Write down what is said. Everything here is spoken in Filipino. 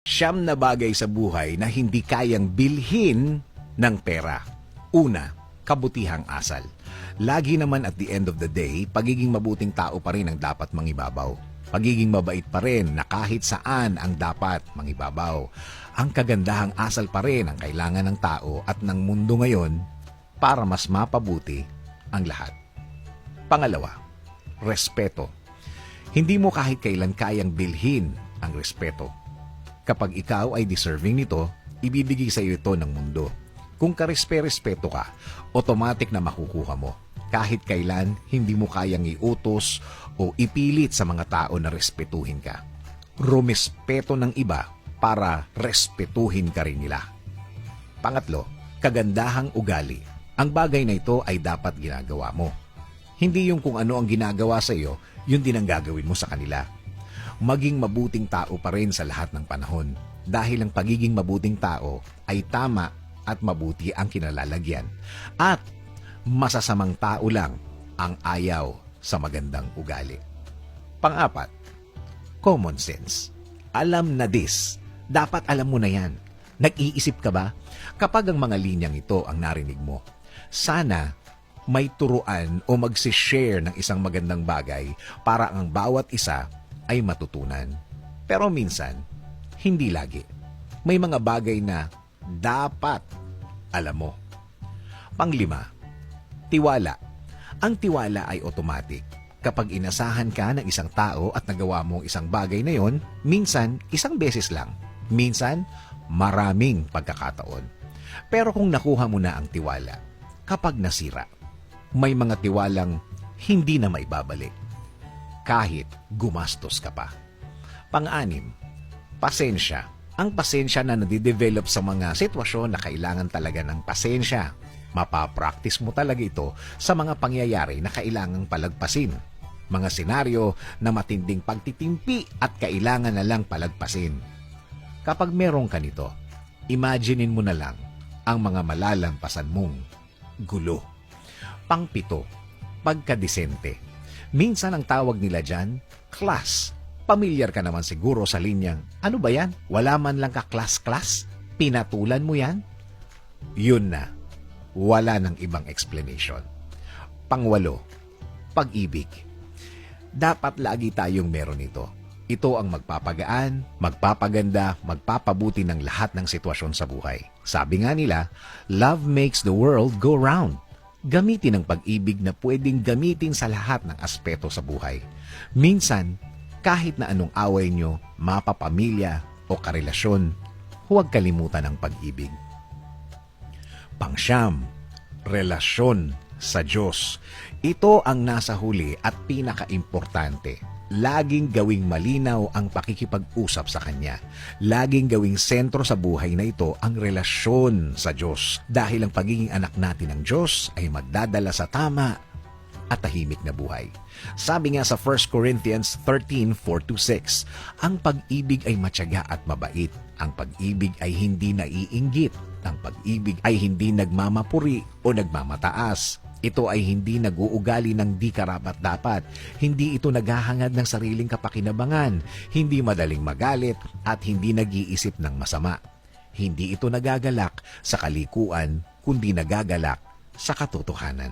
Siyam na bagay sa buhay na hindi kayang bilhin ng pera. Una, kabutihang asal. Lagi naman at the end of the day, pagiging mabuting tao pa rin ang dapat mangibabaw. Pagiging mabait pa rin na kahit saan ang dapat mangibabaw. Ang kagandahang asal pa rin ang kailangan ng tao at ng mundo ngayon para mas mapabuti ang lahat. Pangalawa, respeto. Hindi mo kahit kailan kayang bilhin ang respeto. Kapag ikaw ay deserving nito, ibibigay sa iyo ito ng mundo. Kung karespe-respeto ka, automatic na makukuha mo. Kahit kailan, hindi mo kayang iutos o ipilit sa mga tao na respetuhin ka. Rumespeto ng iba para respetuhin ka rin nila. Pangatlo, kagandahang ugali. Ang bagay na ito ay dapat ginagawa mo. Hindi yung kung ano ang ginagawa sa iyo, yun din ang gagawin mo sa kanila. Maging mabuting tao pa rin sa lahat ng panahon. Dahil ang pagiging mabuting tao ay tama at mabuti ang kinalalagyan. At masasamang tao lang ang ayaw sa magandang ugali. Pang-apat, common sense. Alam na this. Dapat alam mo na yan. Nag-iisip ka ba? Kapag ang mga linyang ito ang narinig mo, sana may turuan o magsishare ng isang magandang bagay para ang bawat isa ay matutunan. Pero minsan, hindi lagi. May mga bagay na dapat alam mo. Panglima, tiwala. Ang tiwala ay automatic. Kapag inasahan ka ng isang tao at nagawa mo isang bagay na yon, minsan isang beses lang. Minsan, maraming pagkakataon. Pero kung nakuha mo na ang tiwala, kapag nasira, may mga tiwalang hindi na maibabalik. Kahit gumastos ka pa. Pang-anim, pasensya. Ang pasensya na nadidevelop sa mga sitwasyon na kailangan talaga ng pasensya. Mapapractice mo talaga ito sa mga pangyayari na kailangang palagpasin. Mga senaryo na matinding pagtitimpi at kailangan na lang palagpasin. Kapag meron ka nito, imaginein mo na lang ang mga malalampasan mong gulo. Pangpito, pagkadesente. Minsan ang tawag nila dyan, class. Pamilyar ka naman siguro sa linyang, ano ba yan? Wala man lang ka class-class? Pinatulan mo yan? Yun na. Wala nang ibang explanation. Pangwalo, pag-ibig. Dapat lagi tayong meron ito. Ito ang magpapagaan, magpapaganda, magpapabuti ng lahat ng sitwasyon sa buhay. Sabi nga nila, love makes the world go round. Gamitin ang pag-ibig na pwedeng gamitin sa lahat ng aspeto sa buhay. Minsan, kahit na anong away nyo, mapapamilya o karelasyon, huwag kalimutan ang pag-ibig. Pangsyam, relasyon sa Diyos. Ito ang nasa huli at pinaka-importante. Laging gawing malinaw ang pakikipag-usap sa Kanya. Laging gawing sentro sa buhay na ito ang relasyon sa Diyos. Dahil ang pagiging anak natin ng Diyos ay magdadala sa tama at tahimik na buhay. Sabi nga sa 1 Corinthians 13:4-6, ang pag-ibig ay matyaga at mabait. Ang pag-ibig ay hindi naiinggit. Ang pag-ibig ay hindi nagmamapuri o nagmamataas. Ito ay hindi nag-uugali ng di karapat-dapat. Hindi ito naghahangad ng sariling kapakinabangan. Hindi madaling magalit at hindi nag-iisip ng masama. Hindi ito nagagalak sa kalikuan, kundi nagagalak sa katotohanan.